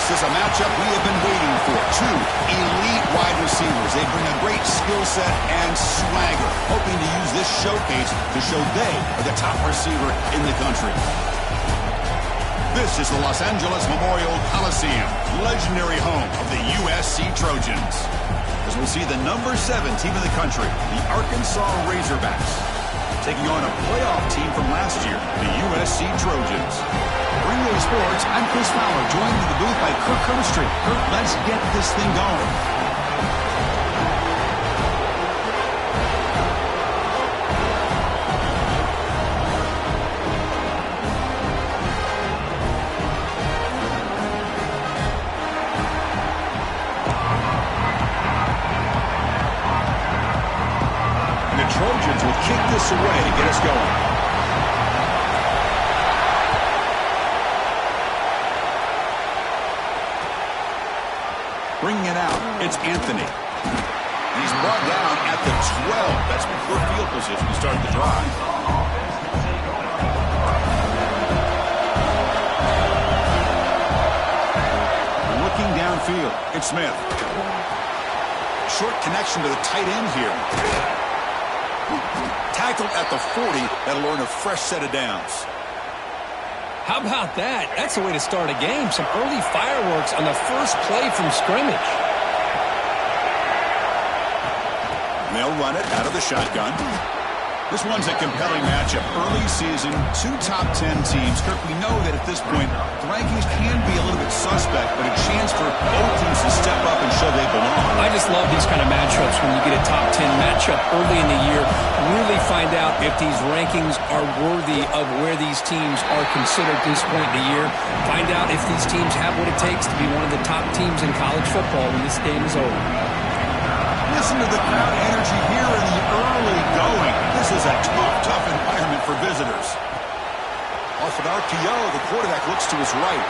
This is a matchup we have been waiting for. Two elite wide receivers. They bring a great skill set and swagger, hoping to use this showcase to show they are the top receiver in the country. This is the Los Angeles Memorial Coliseum, legendary home of the USC Trojans. As we'll see the number 7 team in the country, the Arkansas Razorbacks, taking on a playoff team from last year, the USC Trojans. For Relay Sports, I'm Chris Fowler, joined in the booth by Kirk Herbstreit. Kirk, let's get this thing going. Trojans will kick this away to get us going. Bringing it out, it's Anthony. He's brought down at the 12. That's before field position to start the drive. Looking downfield, it's Smith. Short connection to the tight end here. Tackled at the 40. That'll earn a fresh set of downs. How about that? That's the way to start a game. Some early fireworks on the first play from scrimmage. They'll run it out of the shotgun. This one's a compelling matchup. Early season, 2 top 10 teams. Kirk, we know that at this point, the rankings can be a little bit suspect, but a chance for both teams to step up and show they belong. I just love these kind of matchups when you get a top 10 matchup early in the year. Really find out if these rankings are worthy of where these teams are considered at this point in the year. Find out if these teams have what it takes to be one of the top teams in college football when this game is over. Listen to the crowd energy here in the early going. This is a tough environment for visitors. Off an RPO, the quarterback looks to his right.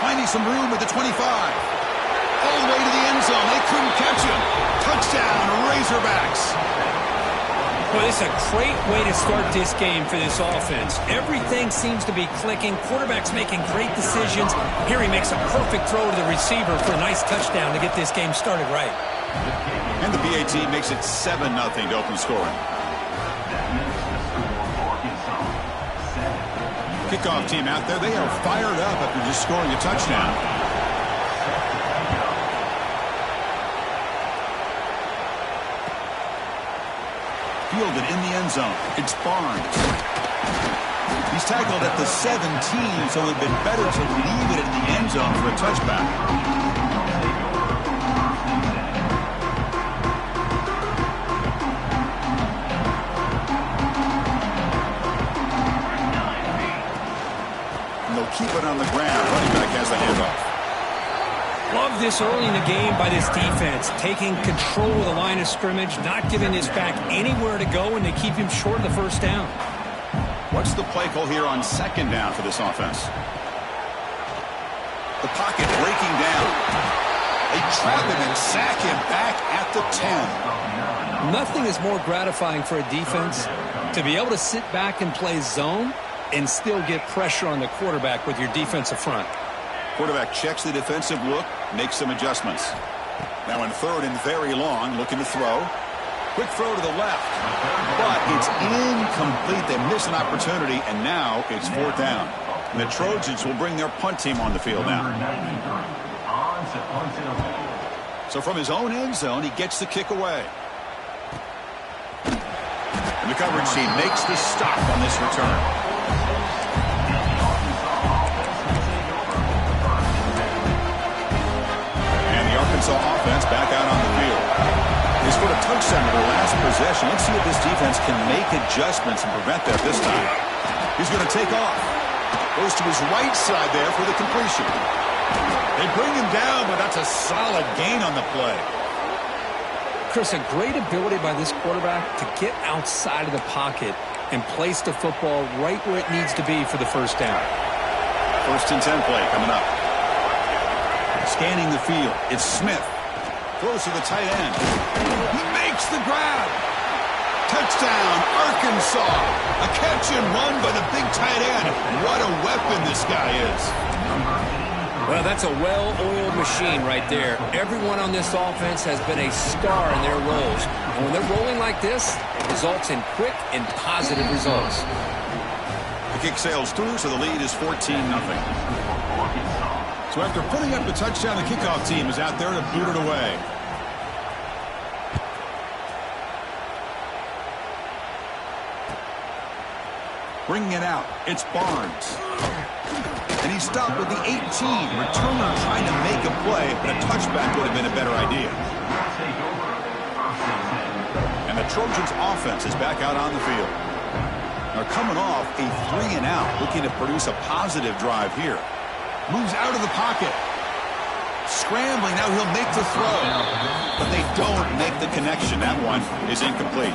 Finding some room at the 25. All the way to the end zone. They couldn't catch him. Touchdown, Razorbacks. Well, this is a great way to start this game for this offense. Everything seems to be clicking. Quarterback's making great decisions. Here he makes a perfect throw to the receiver for a nice touchdown to get this game started right. And the PAT makes it 7-0 to open scoring. Kickoff team out there. They are fired up after just scoring a touchdown. Fielded in the end zone. It's Barnes. He's tackled at the 17, so it would have been better to leave it in the end zone for a touchback. Keep it on the ground. Running back has the handoff. Love this early in the game by this defense. Taking control of the line of scrimmage, not giving this back anywhere to go, and they keep him short of the first down. What's the play call here on second down for this offense? The pocket breaking down. They trap him and sack him back at the 10. Nothing is more gratifying for a defense to be able to sit back and play zone and still get pressure on the quarterback with your defensive front. Quarterback checks the defensive look, makes some adjustments. Now in third and very long, looking to throw. Quick throw to the left, but it's incomplete. They miss an opportunity, and now it's 4th down. And the Trojans will bring their punt team on the field now. So from his own end zone, he gets the kick away. And the coverage team makes the stop on this return. Arkansas offense back out on the field. They scored a touchdown to their last possession. Let's see if this defense can make adjustments and prevent that this time. He's going to take off. Goes to his right side there for the completion. They bring him down, but that's a solid gain on the play. Chris, a great ability by this quarterback to get outside of the pocket and place the football right where it needs to be for the first down. 1st and 10 play coming up. Scanning the field, it's Smith. Throws to the tight end. He makes the grab. Touchdown, Arkansas. A catch and run by the big tight end. What a weapon this guy is. Well, that's a well-oiled machine right there. Everyone on this offense has been a star in their roles. And when they're rolling like this, it results in quick and positive results. The kick sails through, so the lead is 14-0. So after putting up the touchdown, the kickoff team is out there to boot it away. Bringing it out, it's Barnes. And he's stopped with the 18. Returner trying to make a play, but a touchback would have been a better idea. And the Trojans' offense is back out on the field. Now coming off a 3-and-out, looking to produce a positive drive here. Moves out of the pocket. Scrambling, now he'll make the throw. But they don't make the connection. That one is incomplete.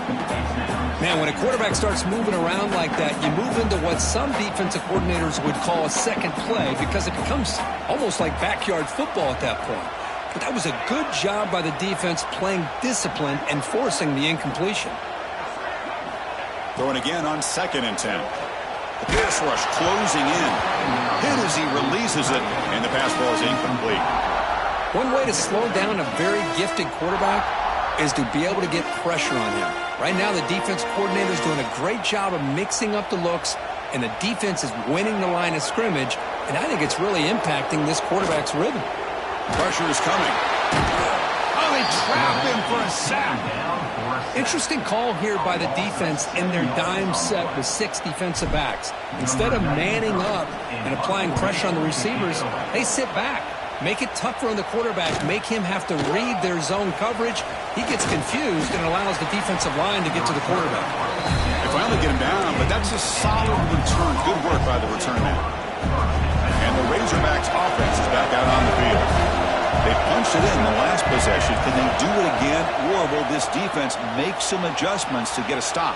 Man, when a quarterback starts moving around like that, you move into what some defensive coordinators would call a second play because it becomes almost like backyard football at that point. But that was a good job by the defense playing discipline and forcing the incompletion. Throwing again on 2nd and 10. The pass rush closing in. Hit as he releases it, and the pass ball is incomplete. One way to slow down a very gifted quarterback is to be able to get pressure on him. Right now, the defense coordinator is doing a great job of mixing up the looks, and the defense is winning the line of scrimmage, and I think it's really impacting this quarterback's rhythm. Pressure is coming. Oh, they trap him for a sack. Interesting call here by the defense in their dime set with 6 defensive backs. Instead of manning up and applying pressure on the receivers, they sit back. Make it tougher on the quarterback. Make him have to read their zone coverage. He gets confused and allows the defensive line to get to the quarterback. They finally get him down, but that's a solid return. Good work by the return man. And the Razorbacks offense is back out on the field. They punched it in the last possession. Can they do it again, or will this defense make some adjustments to get a stop?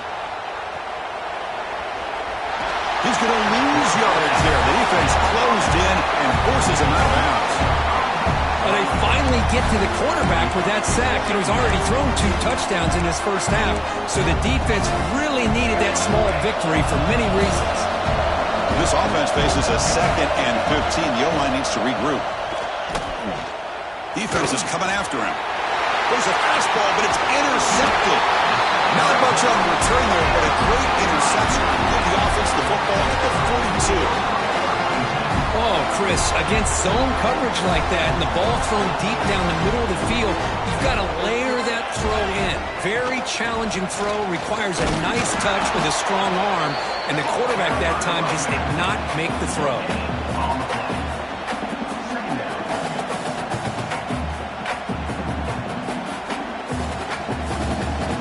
He's going to lose yards there. The defense closed in and forces him out of bounds. Well, they finally get to the quarterback with that sack. He's already thrown 2 touchdowns in this first half, so the defense really needed that small victory for many reasons. This offense faces a 2nd and 15. The O-line needs to regroup. Defense is coming after him. There's a fastball, but it's intercepted. Not much on the return there, but a great interception. Give the offense the football at the 42. Oh, Chris, against zone coverage like that and the ball thrown deep down the middle of the field, you've got to layer that throw in. Very challenging throw, requires a nice touch with a strong arm, and the quarterback that time just did not make the throw.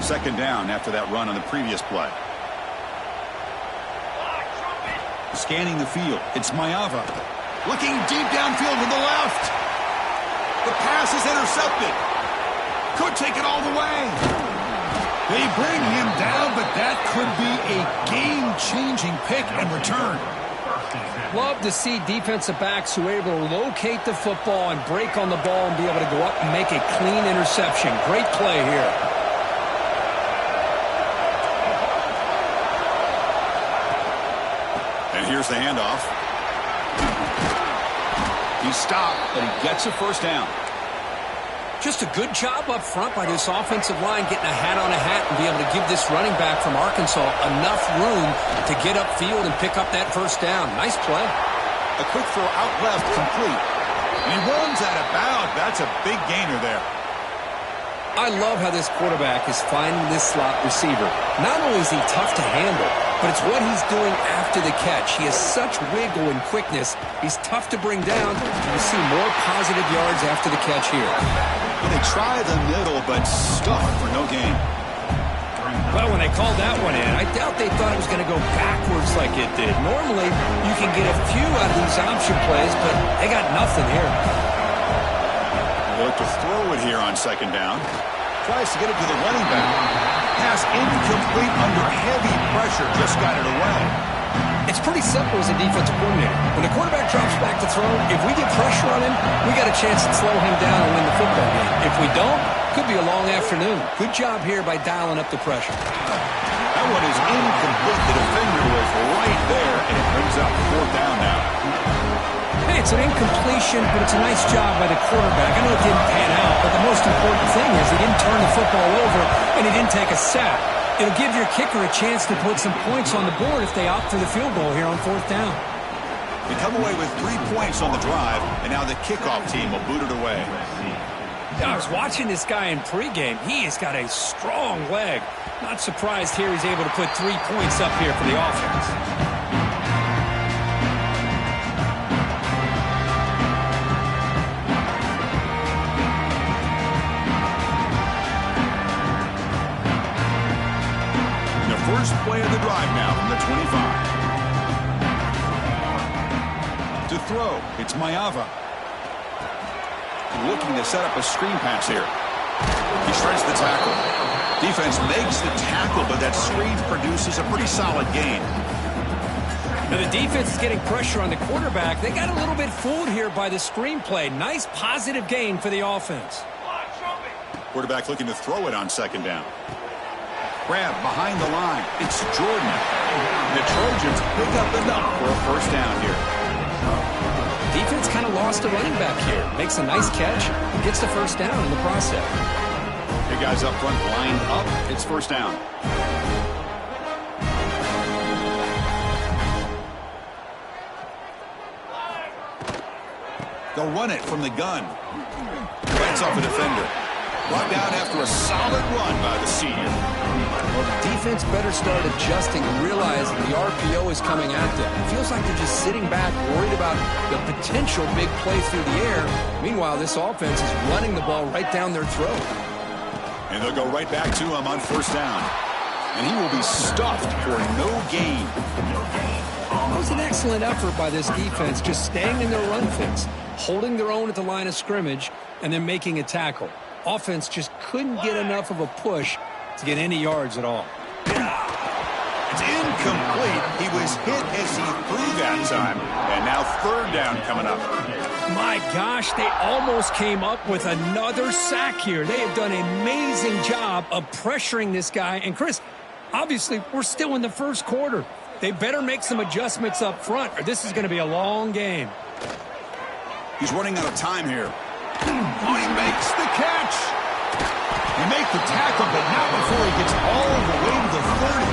Second down after that run on the previous play. Scanning the field, it's Mayava. Looking deep downfield with the left. The pass is intercepted. Could take it all the way. They bring him down, but that could be a game-changing pick and return. Love to see defensive backs who are able to locate the football and break on the ball and be able to go up and make a clean interception. Great play here. Here's the handoff. He stopped, but he gets a first down. Just a good job up front by this offensive line, getting a hat on a hat and be able to give this running back from Arkansas enough room to get upfield and pick up that first down. Nice play. A quick throw out left, complete. And he runs out of bounds. That's a big gainer there. I love how this quarterback is finding this slot receiver. Not only is he tough to handle, but it's what he's doing after the catch. He has such wiggle and quickness. He's tough to bring down. You see more positive yards after the catch here. Well, they try the middle, but stuck for no gain. Well, when they called that one in, I doubt they thought it was going to go backwards like it did. Normally, you can get a few out of these option plays, but they got nothing here. They look to throw it here on second down. Tries to get it to the running back. Pass incomplete under heavy pressure. Just got it away. It's pretty simple as a defensive coordinator. When the quarterback drops back to throw, if we get pressure on him, we got a chance to slow him down and win the football game. If we don't, could be a long afternoon. Good job here by dialing up the pressure. That one is incomplete. The defender was right there, and it brings up 4th down now. Hey, it's an incompletion, but it's a nice job by the quarterback. I know it didn't pan out, but the most important thing is he didn't turn the football over and he didn't take a sack. It'll give your kicker a chance to put some points on the board if they opt for the field goal here on 4th down. They come away with 3 points on the drive, and now the kickoff team will boot it away. I was watching this guy in pregame. He has got a strong leg. Not surprised here he's able to put 3 points up here for the offense. The first play of the drive now from the 25. To throw, it's Mayava. Looking to set up a screen pass here. He shreds the tackle. Defense makes the tackle, but that screen produces a pretty solid gain. Now the defense is getting pressure on the quarterback. They got a little bit fooled here by the screenplay. Nice positive gain for the offense. Quarterback looking to throw it on 2nd down. Grab behind the line. It's Jordan. The Trojans pick up enough for a 1st down here. Defense kind of lost a running back here. Makes a nice catch and gets the 1st down in the process. Big guys up front lined up. It's 1st down. They'll run it from the gun. That's off a defender. Brought down after a solid run by the senior. Well, the defense better start adjusting and realizing the RPO is coming at them. It feels like they're just sitting back, worried about the potential big play through the air. Meanwhile, this offense is running the ball right down their throat. And they'll go right back to him on 1st down. And he will be stuffed for no gain. It was an excellent effort by this defense, just staying in their run fix, holding their own at the line of scrimmage, and then making a tackle. Offense just couldn't get enough of a push to get any yards at all. It's incomplete. He was hit as he threw that time. And now 3rd down coming up. My gosh, they almost came up with another sack here. They have done an amazing job of pressuring this guy. And Chris, obviously, we're still in the 1st quarter. They better make some adjustments up front, or this is going to be a long game. He's running out of time here. Oh, he makes the catch. He makes the tackle, but not before he gets all the way to the 30.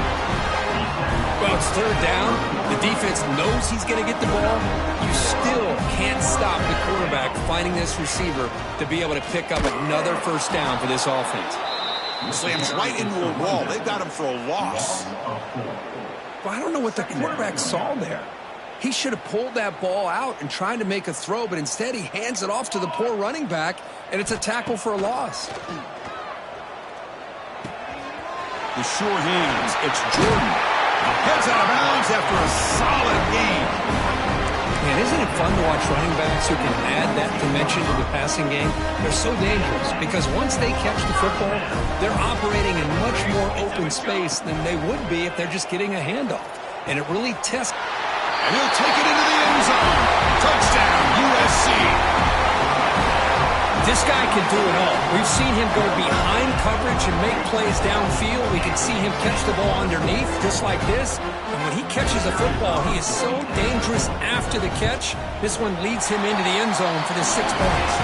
Well, it's 3rd down. The defense knows he's going to get the ball. You still can't stop the quarterback finding this receiver to be able to pick up another 1st down for this offense. Slams right into a wall. They've got him for a loss. Well, I don't know what the quarterback saw there. He should have pulled that ball out and tried to make a throw, but instead he hands it off to the poor running back, and it's a tackle for a loss. The sure hands. It's Jordan. Heads out of bounds after a solid game. Man, isn't it fun to watch running backs who can add that dimension to the passing game? They're so dangerous because once they catch the football, they're operating in much more open space than they would be if they're just getting a handoff. And it really tests. And he'll take it into the end zone. Touchdown, USC. This guy can do it all. We've seen him go behind coverage and make plays downfield. We can see him catch the ball underneath, just like this. And when he catches a football, he is so dangerous after the catch. This one leads him into the end zone for the 6 points.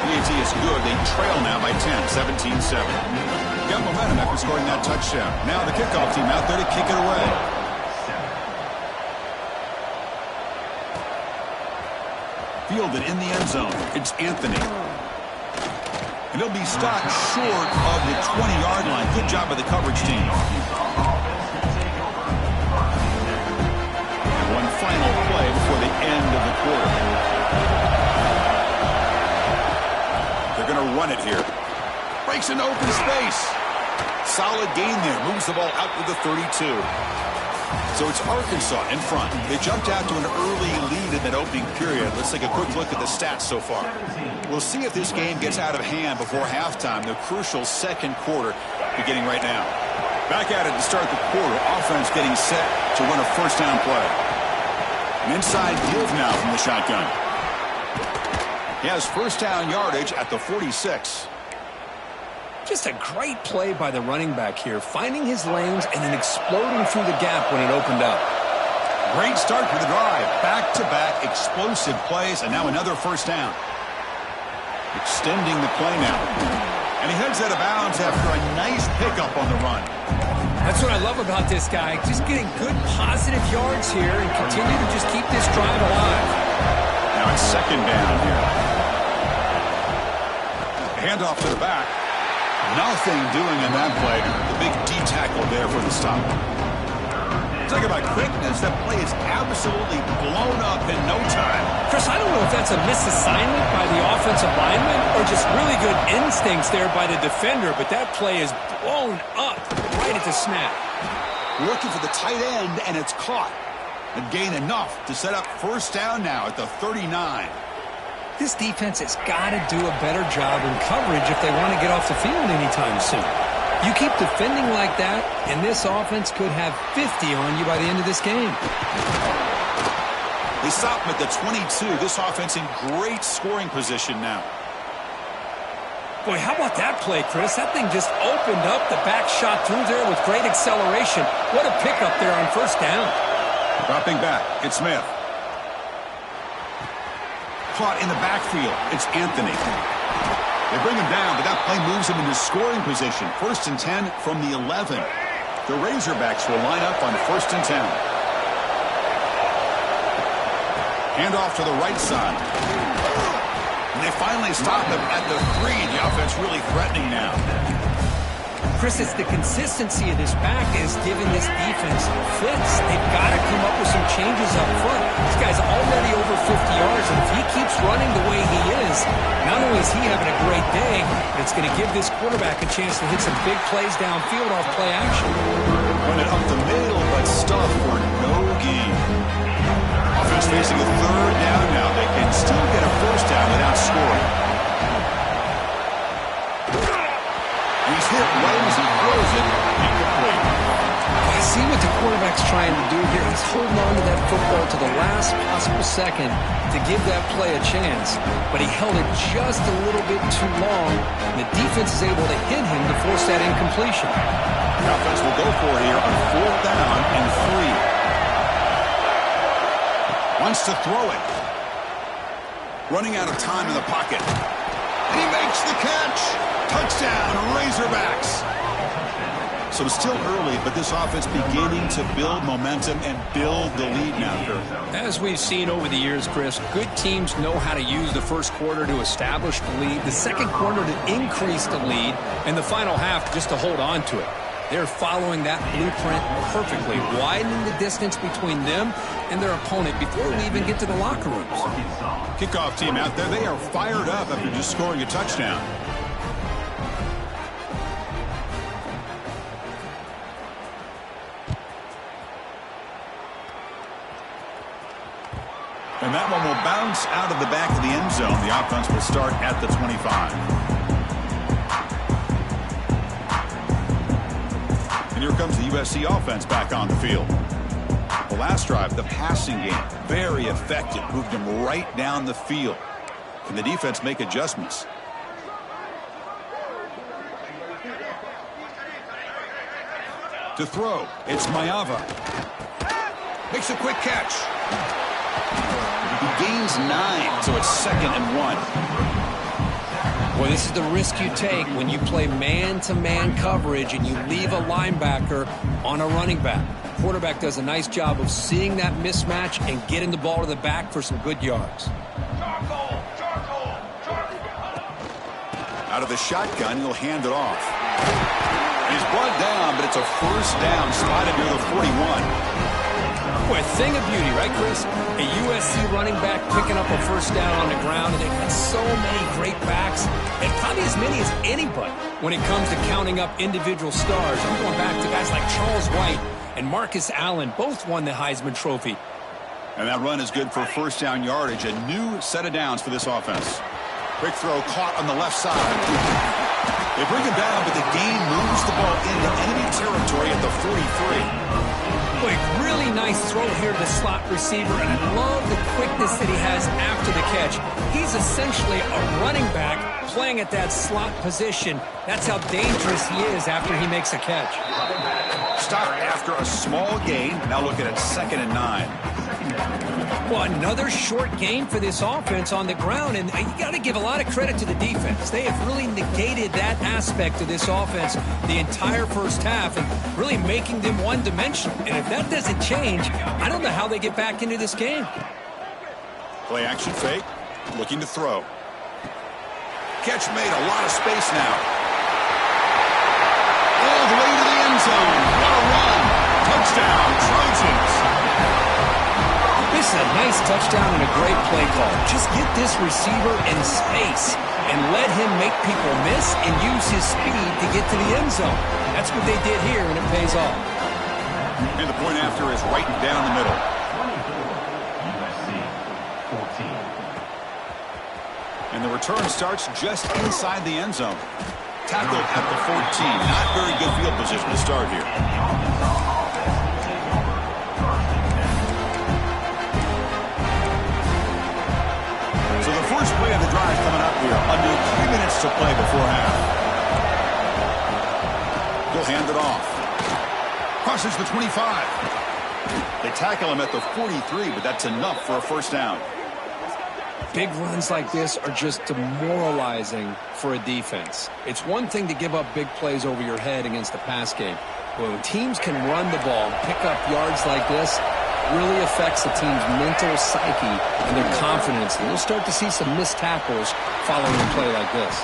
PAT is good. They trail now by 10, 17-7. Got momentum after scoring that touchdown. Now the kickoff team out there to kick it away. Fielded in the end zone. It's Anthony. And he'll be stopped short of the 20-yard line. Good job by the coverage team. One final play before the end of the quarter. They're going to run it here. Breaks into open space. Solid gain there. Moves the ball out to the 32. So it's Arkansas in front. They jumped out to an early lead in that opening period. Let's take a quick look at the stats so far. We'll see if this game gets out of hand before halftime, the crucial 2nd quarter beginning right now. Back at it to start the quarter. Offense getting set to run a 1st down play. An inside give now from the shotgun. He has 1st down yardage at the 46. Just a great play by the running back here, finding his lanes and then exploding through the gap when it opened up. Great start to the drive. Back-to-back explosive plays, and now another first down. Extending the play now. And he heads out of bounds after a nice pickup on the run. That's what I love about this guy. Just getting good positive yards here and continue to just keep this drive alive. Now it's second down here. Handoff to the back. Nothing doing in that play. The big D tackle there for the stop. Talk about quickness. That play is absolutely blown up in no time. Chris, I don't know if that's a misassignment by the offensive lineman or just really good instincts there by the defender, but that play is blown up right at the snap. Looking for the tight end, and it's caught. And gain enough to set up first down now at the 39. This defense has got to do a better job in coverage if they want to get off the field anytime soon. You keep defending like that, and this offense could have 50 on you by the end of this game. They stop him at the 22. This offense in great scoring position now. Boy, how about that play, Chris? That thing just opened up. The back shot through there with great acceleration. What a pickup there on first down. Dropping back, it's Smith. Caught in the backfield, it's Anthony. They bring him down, but that play moves him into scoring position. First and 10 from the 11. The Razorbacks will line up on first and 10. Handoff to the right side. And they finally stop him at the 3. The offense really threatening now. Chris, it's the consistency of this back is giving this defense fits. They've got to come up with some changes up front. This guy's already over 50 yards, and if he keeps running the way he is, not only is he having a great day, but it's going to give this quarterback a chance to hit some big plays downfield off play action. Run it up the middle, but stuff for no gain. Offense facing a third down now. They can still get a first down without scoring. He's hit right as he throws it. Incomplete. I see what the quarterback's trying to do here. He's holding on to that football to the last possible second to give that play a chance. But he held it just a little bit too long, and the defense is able to hit him to force that incompletion. The offense will go for it here on fourth down and 3. Wants to throw it. Running out of time in the pocket. And he makes the catch. Touchdown, Razorbacks. So still early, but this offense beginning to build momentum and build the lead now. As we've seen over the years, Chris, good teams know how to use the first quarter to establish the lead, the second quarter to increase the lead, and the final half just to hold on to it. They're following that blueprint perfectly, widening the distance between them and their opponent before we even get to the locker rooms. Kickoff team out there, they are fired up after just scoring a touchdown. And that one will bounce out of the back of the end zone. The offense will start at the 25. And here comes the USC offense back on the field. The last drive, the passing game, very effective. Moved them right down the field. Can the defense make adjustments? To throw, it's Mayava. Makes a quick catch. He gains 9, so it's second and 1. Well, this is the risk you take when you play man-to-man coverage and you leave a linebacker on a running back. Quarterback does a nice job of seeing that mismatch and getting the ball to the back for some good yards. Out of the shotgun, he'll hand it off. He's brought down, but it's a first down spotted near the 41. Boy, a thing of beauty, right, Chris? A USC running back picking up a first down on the ground, and they've got so many great backs, and probably as many as anybody when it comes to counting up individual stars. I'm going back to guys like Charles White and Marcus Allen, both won the Heisman Trophy. And that run is good for first down yardage, a new set of downs for this offense. Quick throw caught on the left side. They bring him down, but the gain moves the ball into enemy territory at the 43. Boy, really nice throw here to the slot receiver, and I love the quickness that he has after the catch. He's essentially a running back playing at that slot position. That's how dangerous he is after he makes a catch. Stop after a small gain. Now looking at 2nd and 9. Well, another short gain for this offense on the ground, and you got to give a lot of credit to the defense. They have really negated that aspect of this offense the entire first half and really making them one-dimensional. And if that doesn't change, I don't know how they get back into this game. Play action fake, looking to throw. Catch made, a lot of space now. All the way to the end zone. What a run. Touchdown, Trojans. This is a nice touchdown and a great play call. Just get this receiver in space and let him make people miss and use his speed to get to the end zone. That's what they did here, and it pays off. And the point after is right down the middle. And the return starts just inside the end zone. Tackled at the 14. Not very good field position to start here. So the first play of the drive coming up here. Under 3 minutes to play before half. He'll hand it off. Crosses the 25. They tackle him at the 43, but that's enough for a first down. Big runs like this are just demoralizing for a defense. It's one thing to give up big plays over your head against the pass game. But when teams can run the ball and pick up yards like this, it really affects the team's mental psyche and their confidence. And you'll start to see some missed tackles following a play like this.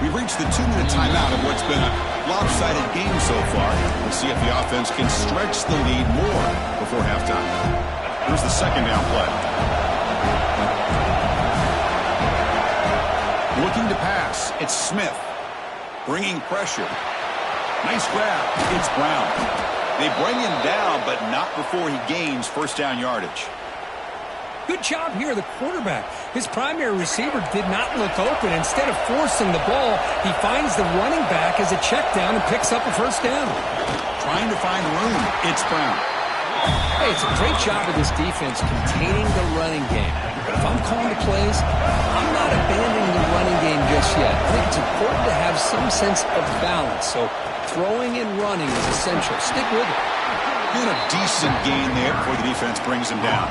We've reached the 2-minute timeout of what's been a lopsided game so far. We'll see if the offense can stretch the lead more before halftime. Here's the second down play. Looking to pass. It's Smith. Bringing pressure. Nice grab. It's Brown. They bring him down, but not before he gains first down yardage. Good job here, the quarterback. His primary receiver did not look open. Instead of forcing the ball, he finds the running back as a check down and picks up a first down. Trying to find room. It's Brown. Hey, it's a great job of this defense containing the running game. But if I'm calling the plays, I'm not abandoning the running game just yet. I think it's important to have some sense of balance. So throwing and running is essential. Stick with it. Doing a decent gain there before the defense brings him down.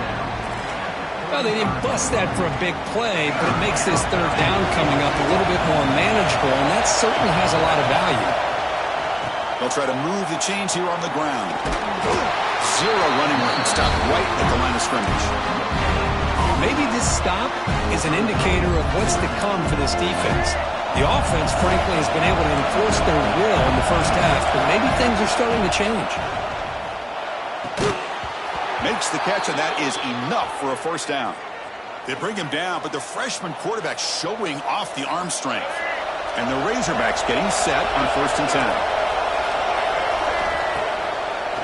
Well, they didn't bust that for a big play, but it makes this third down coming up a little bit more manageable, and that certainly has a lot of value. They'll try to move the chains here on the ground. Zero running room. Stop right at the line of scrimmage. Maybe this stop is an indicator of what's to come for this defense. The offense, frankly, has been able to enforce their will in the first half, but maybe things are starting to change. Makes the catch, and that is enough for a first down. They bring him down, but the freshman quarterback showing off the arm strength. And the Razorbacks getting set on 1st and 10.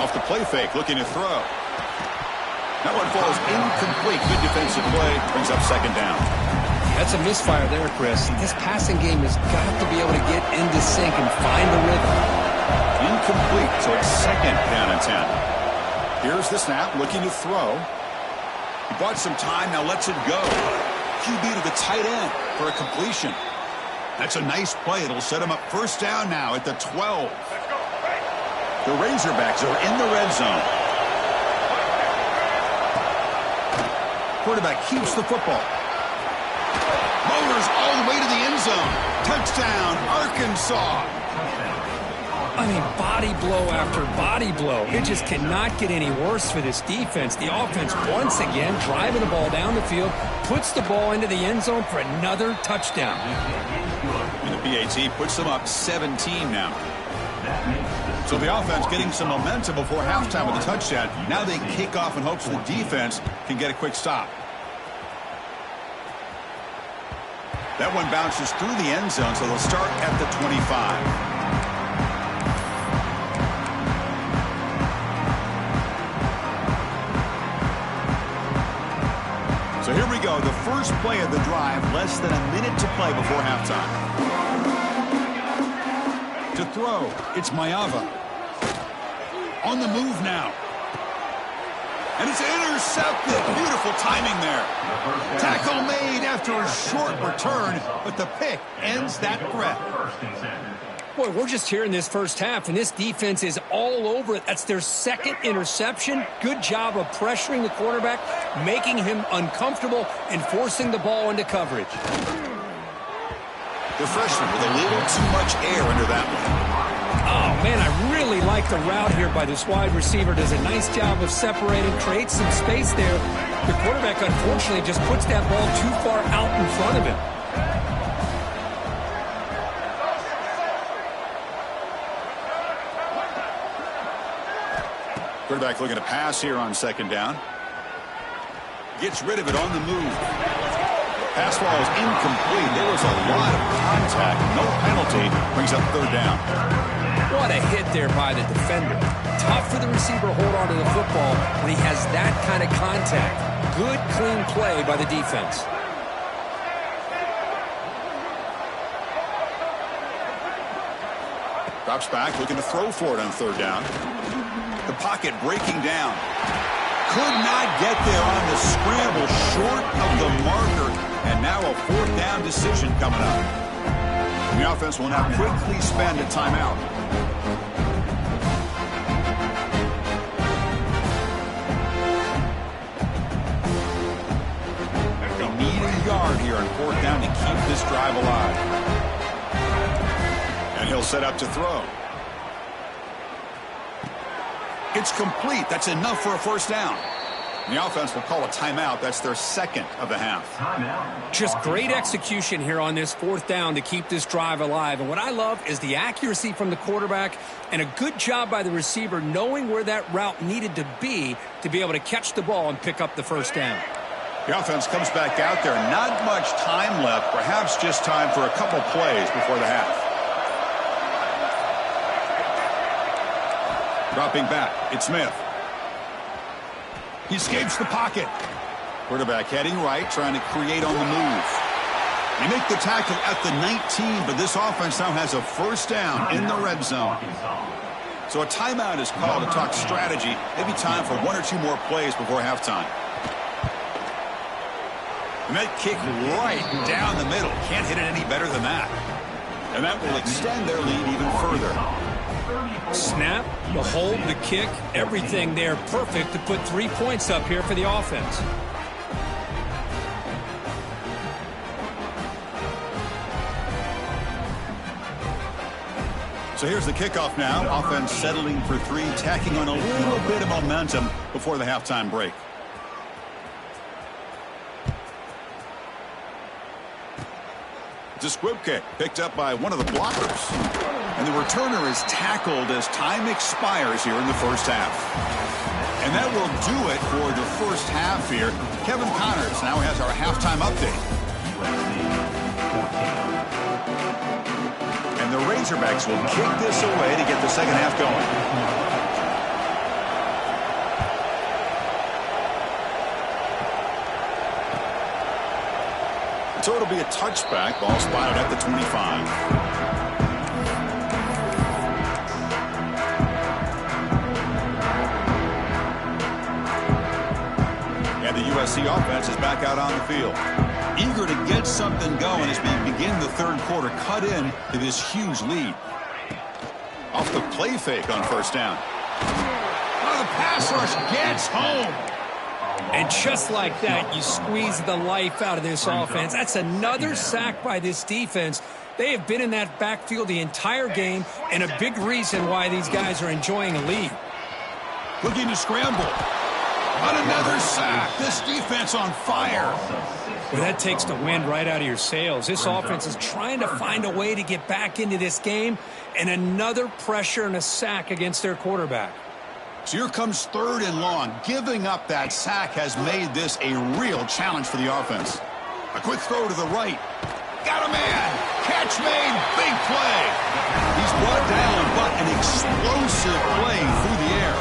Off the play fake, looking to throw. That one falls incomplete. Good defensive play, brings up second down. That's a misfire there, Chris. This passing game has got to be able to get into sync and find the rhythm. Incomplete, so it's second down and 10. Here's the snap, looking to throw. He bought some time, now lets it go. QB to the tight end for a completion. That's a nice play. It'll set him up first down now at the 12. The Razorbacks are in the red zone. Quarterback keeps the football. Motors all the way to the end zone. Touchdown, Arkansas. I mean, body blow after body blow. It just cannot get any worse for this defense. The offense, once again, driving the ball down the field, puts the ball into the end zone for another touchdown. And the PAT puts them up 17 now. So the offense getting some momentum before halftime with a touchdown. Now they kick off in hopes the defense can get a quick stop. That one bounces through the end zone, so they'll start at the 25. So here we go, the first play of the drive, less than a minute to play before halftime. To throw, it's Mayava. On the move now. And it's intercepted. Beautiful timing there. Tackle made after a short return, but the pick ends that threat. Boy, we're just here in this first half, and this defense is all over it. That's their second interception. Good job of pressuring the quarterback, making him uncomfortable, and forcing the ball into coverage. The freshman with a little too much air under that one. Oh, man, I really like the route here by this wide receiver. Does a nice job of separating, creates some space there. The quarterback, unfortunately, just puts that ball too far out in front of him. Quarterback looking to pass here on second down. Gets rid of it on the move. Pass ball is incomplete. There was a lot of contact. No penalty. Brings up third down. What a hit there by the defender. Tough for the receiver to hold on to the football when he has that kind of contact. Good, clean play by the defense. Drops back, looking to throw for it on third down. The pocket breaking down. Could not get there on the scramble, short of the marker. And now a fourth down decision coming up. And the offense will now quickly spend a timeout. They need a yard here on fourth down to keep this drive alive. And he'll set up to throw. It's complete. That's enough for a first down. The offense will call a timeout. That's their second of the half. Just great execution here on this fourth down to keep this drive alive. And what I love is the accuracy from the quarterback and a good job by the receiver knowing where that route needed to be able to catch the ball and pick up the first down. The offense comes back out there. Not much time left. Perhaps just time for a couple plays before the half. Dropping back, it's Smith. He escapes the pocket. Quarterback heading right, trying to create on the move. They make the tackle at the 19, but this offense now has a first down in the red zone. So a timeout is called to talk strategy. Maybe time for one or two more plays before halftime. And that kick right down the middle. Can't hit it any better than that. And that will extend their lead even further. Snap, the hold, the kick, everything there perfect to put 3 points up here for the offense. So here's the kickoff now. Offense settling for three, tacking on a little bit of momentum before the halftime break. It's a squib kick picked up by one of the blockers. And the returner is tackled as time expires here in the first half. And that will do it for the first half here. Kevin Connors now has our halftime update. And the Razorbacks will kick this away to get the second half going. So it'll be a touchback. Ball spotted at the 25. And the USC offense is back out on the field. Eager to get something going as we begin the third quarter. Cut in to this huge lead. Off the play fake on first down. Oh, the pass rush gets home. And just like that, you squeeze the life out of this offense. That's another sack by this defense. They have been in that backfield the entire game, and a big reason why these guys are enjoying a lead. Looking to scramble. On another sack. This defense on fire. Well, that takes the wind right out of your sails. This offense is trying to find a way to get back into this game, and another pressure and a sack against their quarterback. So here comes third and long. Giving up that sack has made this a real challenge for the offense. A quick throw to the right. Got a man. Catch made. Big play. He's brought down, but an explosive play through the air.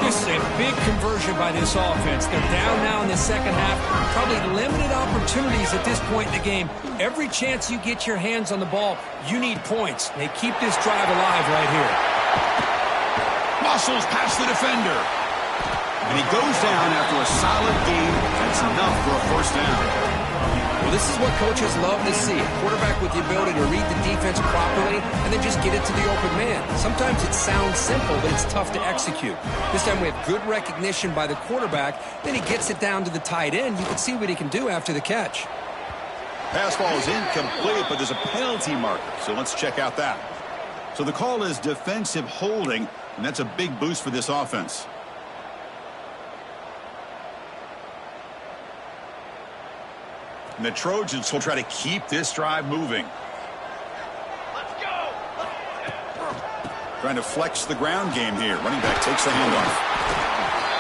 This is a big conversion by this offense. They're down now in the second half. Probably limited opportunities at this point in the game. Every chance you get your hands on the ball, you need points. They keep this drive alive right here. Muscles past the defender. And he goes down after a solid gain. That's enough for a first down. Well, this is what coaches love to see. A quarterback with the ability to read the defense properly and then just get it to the open man. Sometimes it sounds simple, but it's tough to execute. This time we have good recognition by the quarterback. Then he gets it down to the tight end. You can see what he can do after the catch. Pass ball is incomplete, but there's a penalty marker. So let's check out that. So the call is defensive holding, and that's a big boost for this offense. And the Trojans will try to keep this drive moving. Let's go. Trying to flex the ground game here. Running back takes the handoff.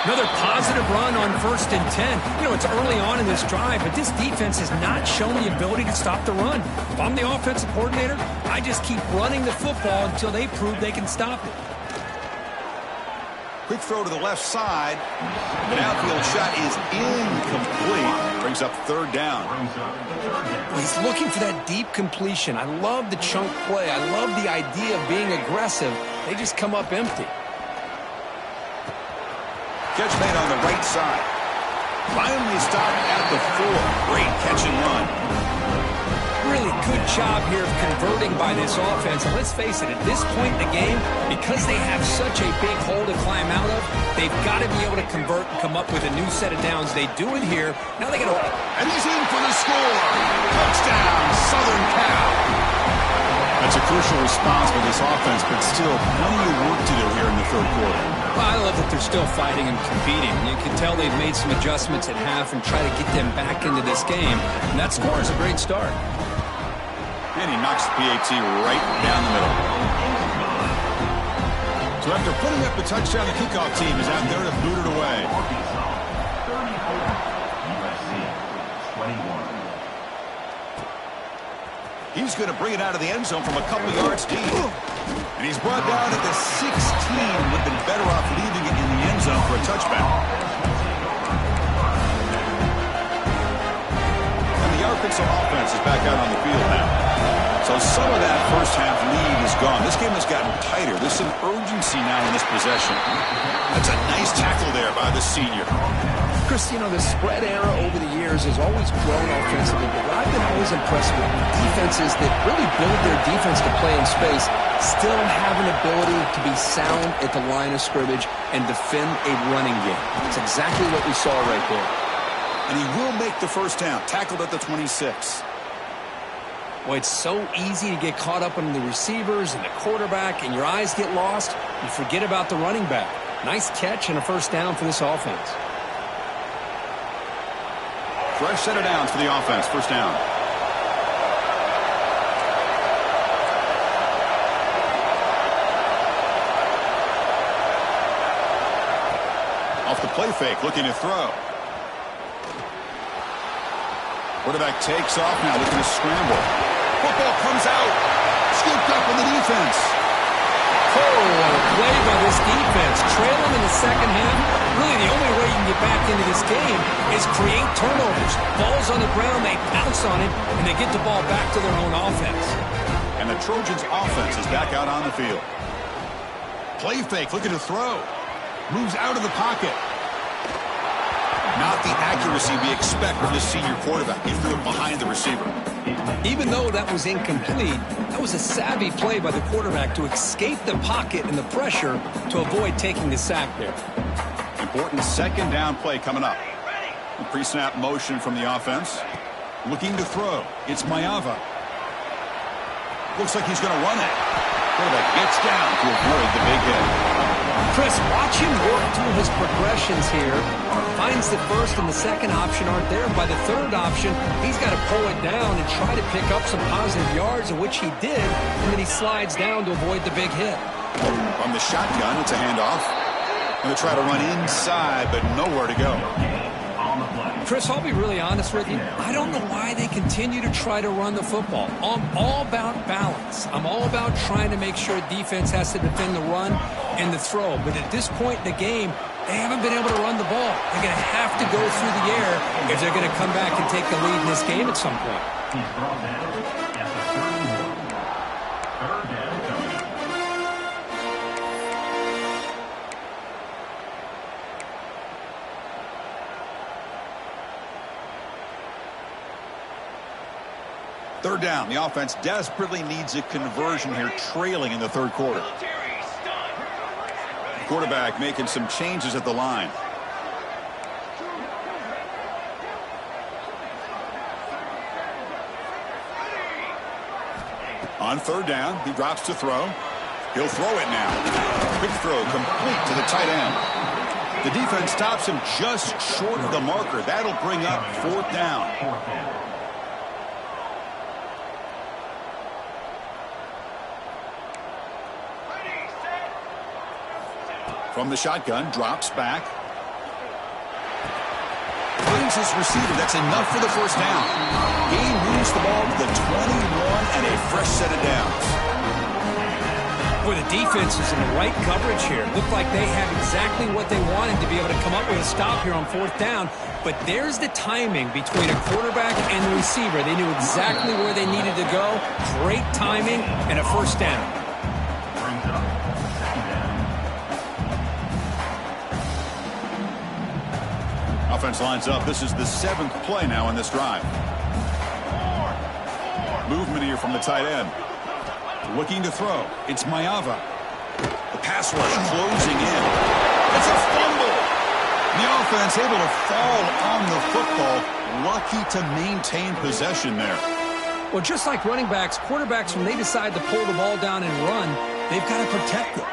Another positive run on 1st and 10. You know, it's early on in this drive, but this defense has not shown the ability to stop the run. If I'm the offensive coordinator, I just keep running the football until they prove they can stop it. Quick throw to the left side. The downfield shot is incomplete. Brings up 3rd down. He's looking for that deep completion. I love the chunk play. I love the idea of being aggressive. They just come up empty. Catch made on the right side. Finally stopped at the 4. Great catch and run. Really good job here of converting by this offense. And let's face it, at this point in the game, because they have such a big hole to climb out of, they've got to be able to convert and come up with a new set of downs. They do it here. Now they got to... And he's in for the score. Touchdown, Southern Cal. That's a crucial response for this offense, but still plenty of work to do here in the 3rd quarter. Well, I love that they're still fighting and competing. You can tell they've made some adjustments at half and try to get them back into this game. And that score is a great start. And he knocks the PAT right down the middle. So after putting up the touchdown, the kickoff team is out there to boot it away. He's going to bring it out of the end zone from a couple yards deep. And he's brought down at the 16. Would have been better off leaving it in the end zone for a touchback. And the Arkansas offense is back out on the field now. So some of that first half lead is gone. This game has gotten tighter. There's some urgency now in this possession. That's a nice tackle there by the senior. Chris, you know, the spread era over the years has always grown offensively, but what I've been always impressed with defenses that really build their defense to play in space still have an ability to be sound at the line of scrimmage and defend a running game. That's exactly what we saw right there. And he will make the first down, tackled at the 26. Well, it's so easy to get caught up in the receivers and the quarterback, and your eyes get lost. You forget about the running back. Nice catch and a first down for this offense. Fresh set of downs for the offense. First down. Off the play fake, looking to throw. Quarterback takes off now, looking to scramble. Football comes out. Scooped up on the defense. Oh, what a play by this defense. Trailing in the second half. Really, the only way you can get back into this game is create turnovers. Ball's on the ground, they pounce on it, and they get the ball back to their own offense. And the Trojans' offense is back out on the field. Play fake, looking to throw. Moves out of the pocket. Not the accuracy we expect from this senior quarterback. He threw it behind the receiver. Even though that was incomplete, that was a savvy play by the quarterback to escape the pocket and the pressure to avoid taking the sack there. Important second down play coming up. The pre-snap motion from the offense. Looking to throw. It's Mayava. Looks like he's going to run it. Quarterback gets down to avoid the big hit. Chris, watch him work through his progressions here. Finds the first and the second option aren't there. By the third option, he's got to pull it down and try to pick up some positive yards, of which he did, and then he slides down to avoid the big hit. From the shotgun, it's a handoff. Going to try to run inside, but nowhere to go. Chris, I'll be really honest with you. I don't know why they continue to try to run the football. I'm all about balance. I'm all about trying to make sure defense has to defend the run and the throw. But at this point in the game, they haven't been able to run the ball. They're going to have to go through the air if they're going to come back and take the lead in this game at some point. He's brought down at the 31. Third down coming. Third down. The offense desperately needs a conversion here, trailing in the third quarter. Quarterback making some changes at the line. On third down, he drops to throw. He'll throw it now. Quick throw complete to the tight end. The defense stops him just short of the marker. That'll bring up fourth down. From the shotgun, drops back. Finds his receiver. That's enough for the first down. Gain moves the ball to the 21 and a fresh set of downs. Boy, the defense is in the right coverage here. Looked like they have exactly what they wanted to be able to come up with a stop here on fourth down. But there's the timing between a quarterback and the receiver. They knew exactly where they needed to go. Great timing and a first down. Offense lines up. This is the 7th play now in this drive. Movement here from the tight end. Looking to throw. It's Mayava. The pass rush closing in. It's a fumble. The offense able to fall on the football. Lucky to maintain possession there. Well, just like running backs, quarterbacks, when they decide to pull the ball down and run, they've got to protect it.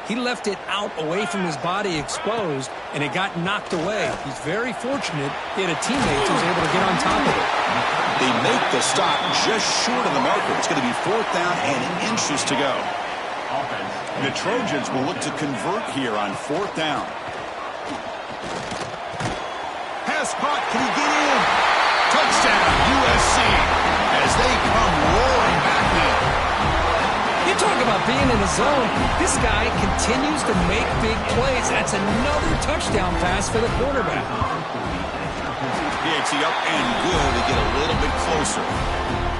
He left it out away from his body exposed, and it got knocked away. He's very fortunate he had a teammate who was able to get on top of it. They make the stop just short of the marker. It's going to be fourth down and inches to go. The Trojans will look to convert here on fourth down. Pass caught. Can he get in? Touchdown, USC, as they come roaring back now. You talk about being in the zone. This guy continues to make big plays. That's another touchdown pass for the quarterback. PAT up and good to get a little bit closer.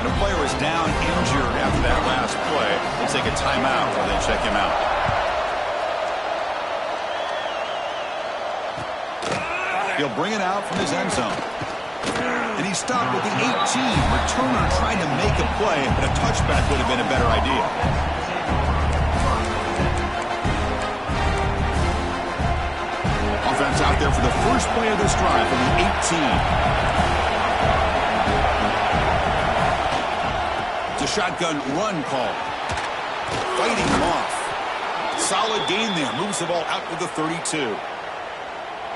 And a player is down injured after that last play. They'll take a timeout while they check him out. He'll bring it out from his end zone. And he stopped at the 18. Returner trying to make a play, but a touchback would have been a better idea. Offense out there for the first play of this drive from the 18. It's a shotgun run call. Fighting him off. Solid gain there. Moves the ball out to the 32.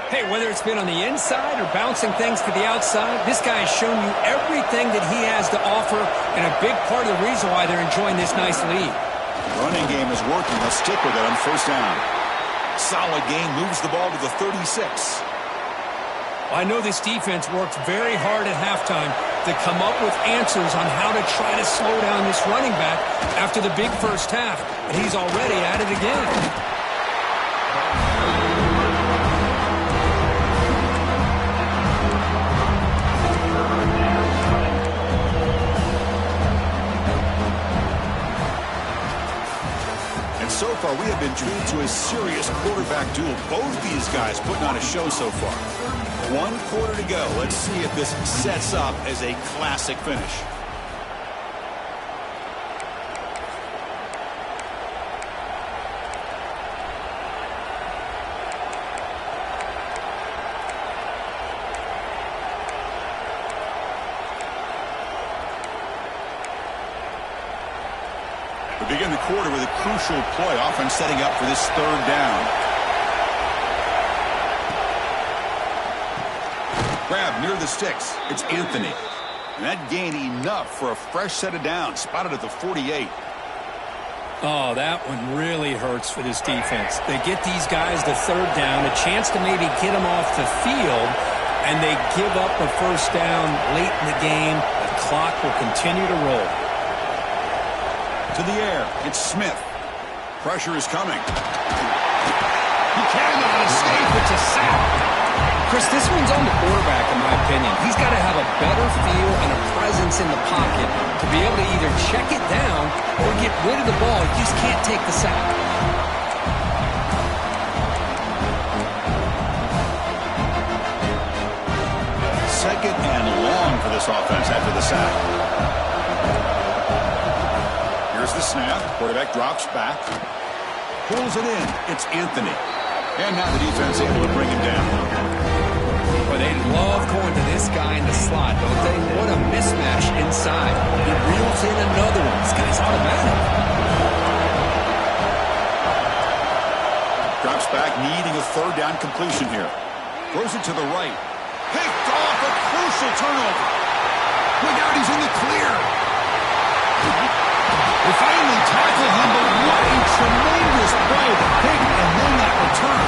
Hey, whether it's been on the inside or bouncing things to the outside, this guy has shown you everything that he has to offer, and a big part of the reason why they're enjoying this nice lead. Running game is working. They'll stick with it on first down. Solid gain, moves the ball to the 36. I know this defense worked very hard at halftime to come up with answers on how to try to slow down this running back after the big first half, and he's already at it again. So far, we have been treated to a serious quarterback duel. Both these guys putting on a show so far. 1 quarter to go. Let's see if this sets up as a classic finish. We begin the quarter with a crucial play. Offense setting up for this third down. Grab near the sticks. It's Anthony. And that gain enough for a fresh set of downs. Spotted at the 48. Oh, that one really hurts for this defense. They get these guys the third down, a chance to maybe get them off the field, and they give up a first down late in the game. The clock will continue to roll. To the air, it's Smith. Pressure is coming. He cannot escape. It's a sack. Chris, this one's on the quarterback, in my opinion. He's got to have a better feel and a presence in the pocket to be able to either check it down or get rid of the ball. He just can't take the sack. Second and long for this offense after the sack. the snap. Quarterback drops back. Pulls it in. It's Anthony. And now the defense able to bring him down. Well, they love going to this guy in the slot, don't they? What a mismatch inside. He reels in another one. This guy's automatic. Drops back, needing a third down completion here. Throws it to the right. Picked off, a crucial turnover. Look out, he's in the clear. They finally tackle him, but what a tremendous play. The pick and then that return.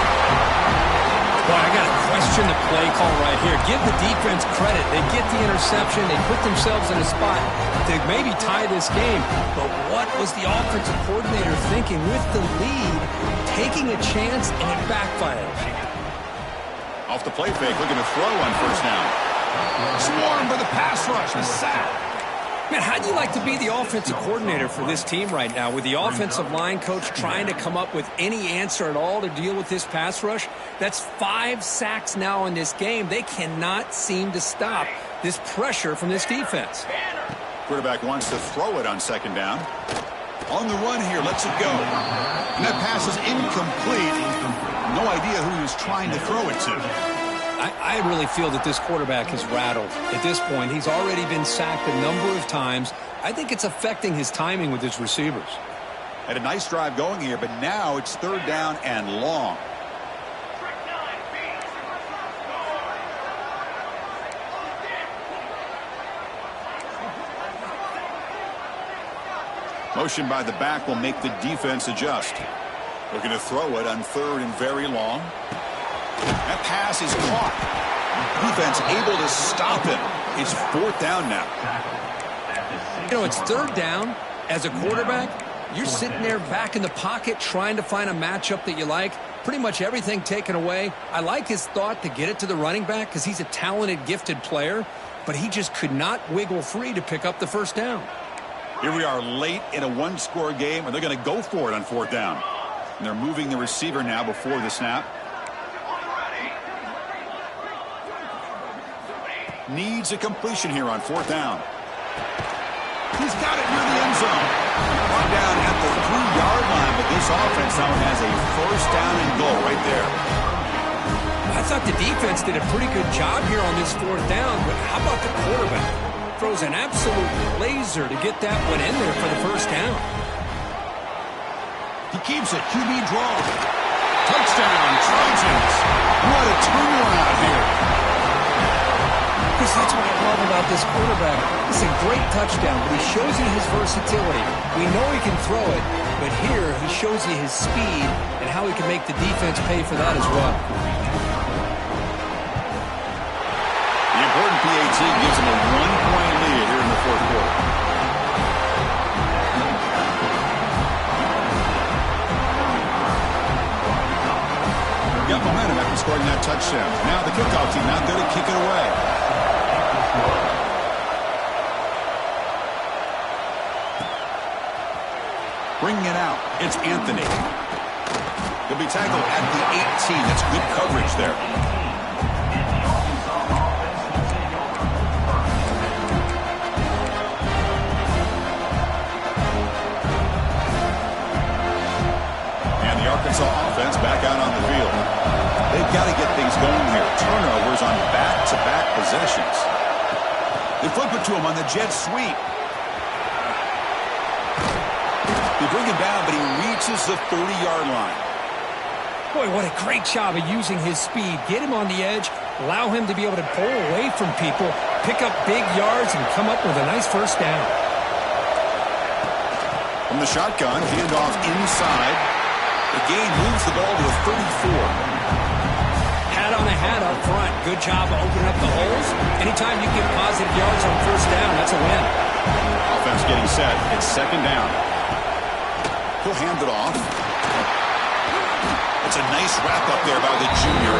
Boy, I got to question the play call right here. Give the defense credit. They get the interception. They put themselves in a spot to maybe tie this game. But what was the offensive coordinator thinking with the lead, taking a chance, and it backfired? Off the play fake, looking to throw on first down. Swarmed by the pass rush, a sack. Man, how do you like to be the offensive coordinator for this team right now with the offensive line coach trying to come up with any answer at all to deal with this pass rush? That's 5 sacks now in this game. They cannot seem to stop this pressure from this defense. Quarterback wants to throw it on second down. On the run here, lets it go. And that pass is incomplete. No idea who he was trying to throw it to. I really feel that this quarterback is rattled. At this point, he's already been sacked a number of times. I think it's affecting his timing with his receivers. Had a nice drive going here, but now it's third down and long. Motion by the back will make the defense adjust. Looking to throw it on third and very long. That pass is caught. Defense able to stop him. It's fourth down now. You know, it's third down. As a quarterback, you're sitting there back in the pocket trying to find a matchup that you like. Pretty much everything taken away. I like his thought to get it to the running back because he's a talented, gifted player, but he just could not wiggle free to pick up the first down. Here we are late in a one-score game, and they're going to go for it on fourth down. And they're moving the receiver now before the snap. Needs a completion here on fourth down. He's got it near the end zone. Brought down at the 3-yard line, but this offense now has a first down and goal right there. I thought the defense did a pretty good job here on this fourth down, but how about the quarterback? Throws an absolute laser to get that one in there for the first down. He keeps it. QB draw. Touchdown, Trojans. What a turnaround here. That's what I love about this quarterback. It's a great touchdown, but he shows you his versatility. We know he can throw it, but here he shows you his speed and how he can make the defense pay for that as well. The important PAT gives him a 1-point lead here in the fourth quarter. Got momentum after scoring that touchdown. Now the kickoff team out there to kick it away. Bringing it out, it's Anthony. He'll be tackled at the 18. That's good coverage there. And the Arkansas offense back out on the field. They've got to get things going here. Turnovers on back-to-back possessions. They flip it to him on the jet sweep. They bring him down, but he reaches the 30-yard line. Boy, what a great job of using his speed. Get him on the edge, allow him to be able to pull away from people, pick up big yards, and come up with a nice first down. From the shotgun, handoff inside. The gain moves the ball to the 34. Hat on a hat up front. Good job of opening up the holes. Anytime you get positive yards on first down, that's a win. Offense getting set. It's second down. He'll hand it off. It's a nice wrap-up there by the junior.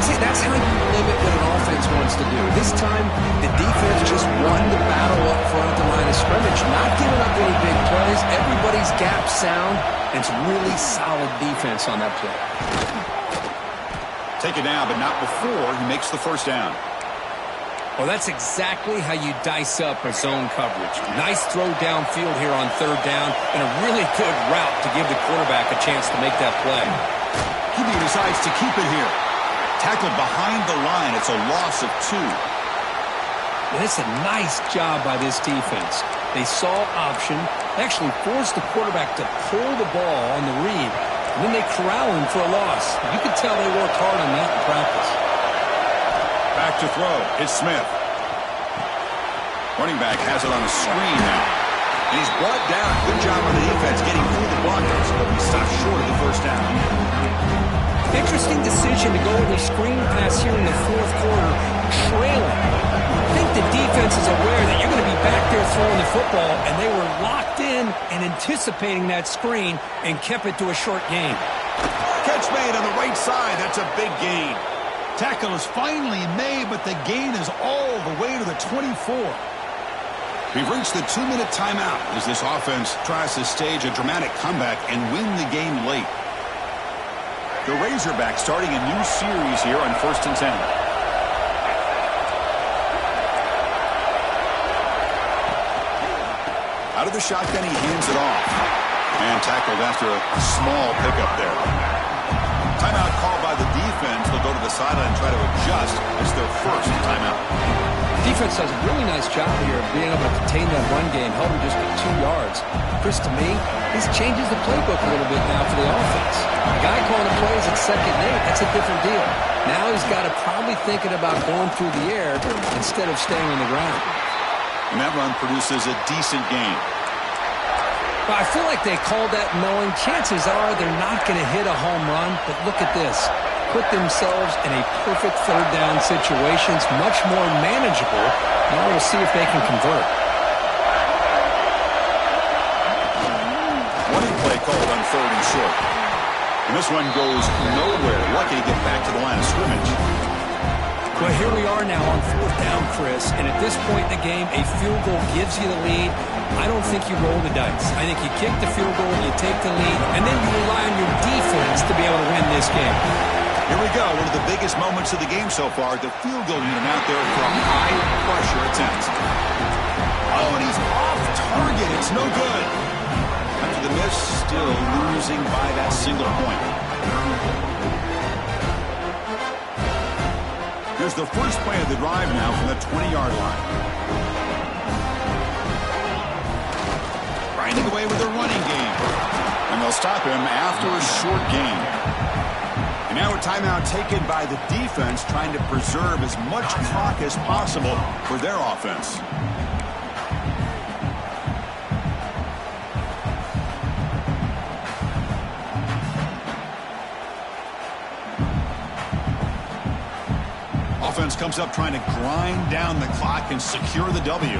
See, that's how you limit what an offense wants to do. This time, the defense just won the battle up front at the line of scrimmage, not giving up any big plays. Everybody's gap sound. It's really solid defense on that play. Take it down, but not before he makes the first down. Well, that's exactly how you dice up a zone coverage. Nice throw downfield here on third down, and a really good route to give the quarterback a chance to make that play. QB decides to keep it here. Tackled behind the line. It's a loss of 2. And it's a nice job by this defense. They saw option, actually forced the quarterback to pull the ball on the read, and then they corral him for a loss. You could tell they worked hard on that in practice. Back to throw. It's Smith. Running back has it on a screen now. And he's brought down. Good job on the defense getting through the blockers, but he stopped short of the first down. Interesting decision to go with a screen pass here in the fourth quarter, trailing. I think the defense is aware that you're going to be back there throwing the football, and they were locked in and anticipating that screen and kept it to a short gain. Catch made on the right side. That's a big gain. Tackle is finally made, but the gain is all the way to the 24. We've reached the 2-minute timeout as this offense tries to stage a dramatic comeback and win the game late. The Razorbacks starting a new series here on 1st and 10. Out of the shotgun, he hands it off. And tackled after a small pickup there. Timeout called by the defense. They'll go to the sideline and try to adjust. It's their first timeout. Defense does a really nice job here of being able to contain that run game, held him just to 2 yards. Chris, to me, this changes the playbook a little bit now for the offense. The guy calling the plays at 2nd and 8, that's a different deal. Now he's got to probably thinking about going through the air instead of staying on the ground. And that run produces a decent gain. Well, I feel like they called that knowing chances are they're not going to hit a home run, but look at this. Put themselves in a perfect third down situation. It's much more manageable. Now we'll see if they can convert. Running play called on 3rd and short. And this one goes nowhere. Lucky to get back to the line of scrimmage. Well, here we are now on 4th down, Chris, and at this point in the game, a field goal gives you the lead. I don't think you roll the dice. I think you kick the field goal, you take the lead, and then you rely on your defense to be able to win this game. Here we go, one of the biggest moments of the game so far. The field goal unit out there for a high-pressure attempt. Oh, and he's off target. It's no good. After the miss, still losing by that single point. Here's the first play of the drive now from the 20-yard line. Grinding away with the running game. And they'll stop him after a short gain. And now a timeout taken by the defense trying to preserve as much clock as possible for their offense. Offense comes up trying to grind down the clock and secure the W.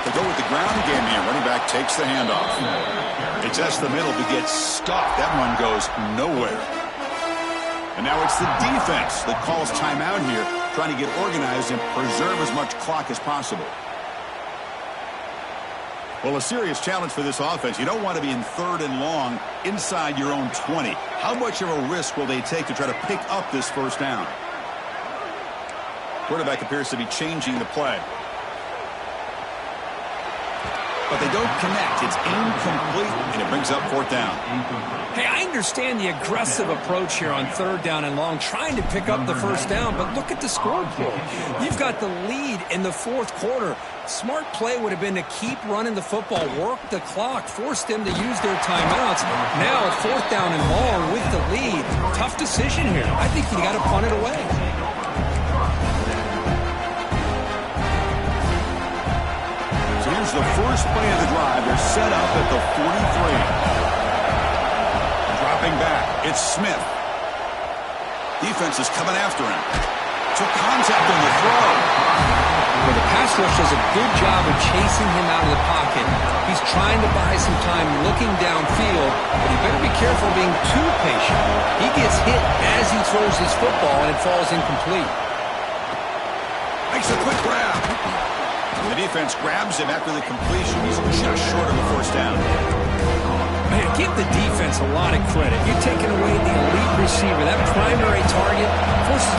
They go with the ground game here. Running back takes the handoff. It tests the middle but gets stuffed. That one goes nowhere. And now it's the defense that calls timeout here, trying to get organized and preserve as much clock as possible. Well, a serious challenge for this offense. You don't want to be in 3rd and long inside your own 20. How much of a risk will they take to try to pick up this first down? Quarterback appears to be changing the play. But they don't connect. It's incomplete, and it brings up 4th down. Hey, I understand the aggressive approach here on 3rd down and long, trying to pick up the first down, but look at the scoreboard. You've got the lead in the 4th quarter. Smart play would have been to keep running the football, work the clock, force them to use their timeouts. Now, 4th down and long with the lead. Tough decision here. I think you got to punt it away. Here's the first play of the drive. They're set up at the 43. Dropping back. It's Smith. Defense is coming after him. Took contact on the throw. Well, the pass rush does a good job of chasing him out of the pocket. He's trying to buy some time looking downfield, but he better be careful being too patient. He gets hit as he throws his football, and it falls incomplete. Makes a quick grab. The defense grabs him after the completion. He's just short of a first down. Man, give the defense a lot of credit. You're taking away the elite receiver, that primary target.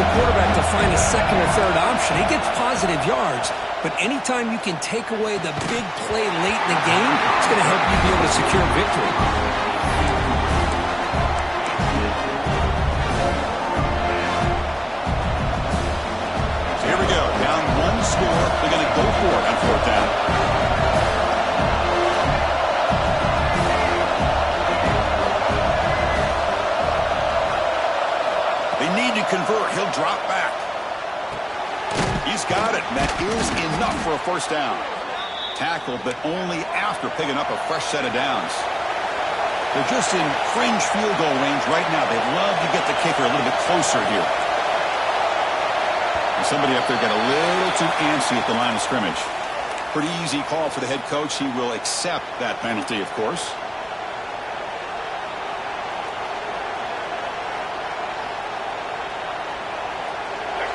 the quarterback to find a second or third option. He gets positive yards, but anytime you can take away the big play late in the game, it's going to help you be able to secure victory. So here we go. Down one score. They're going to go for it on fourth down. Convert. He'll drop back. He's got it. That is enough for a first down. Tackled, but only after picking up a fresh set of downs. They're just in fringe field goal range right now. They'd love to get the kicker a little bit closer here. And somebody up there got a little too antsy at the line of scrimmage. Pretty easy call for the head coach. He will accept that penalty, of course.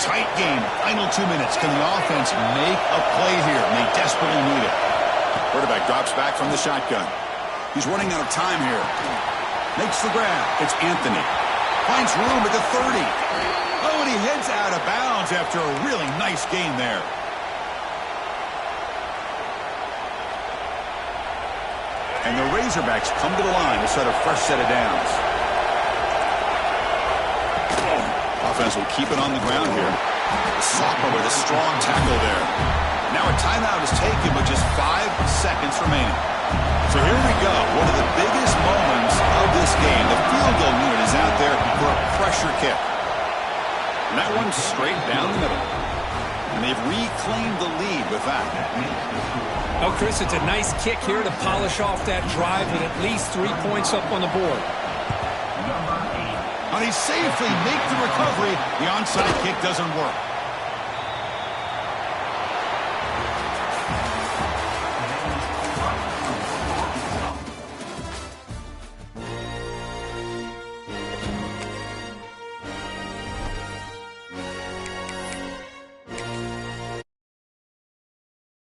Tight game. Final 2 minutes. Can the offense make a play here? And they desperately need it. Quarterback drops back from the shotgun. He's running out of time here. Makes the grab. It's Anthony. Finds room at the 30. Oh, and he heads out of bounds after a really nice game there. And the Razorbacks come to the line to set a fresh set of downs. Offense will keep it on the ground here. Sophomore with a strong tackle there. Now a timeout is taken with just 5 seconds remaining. So here we go. One of the biggest moments of this game. The field goal unit is out there for a pressure kick. And that one's straight down the middle. And they've reclaimed the lead with that. Oh, Chris, it's a nice kick here to polish off that drive with at least 3 points up on the board. And he safely makes the recovery. The onside kick doesn't work.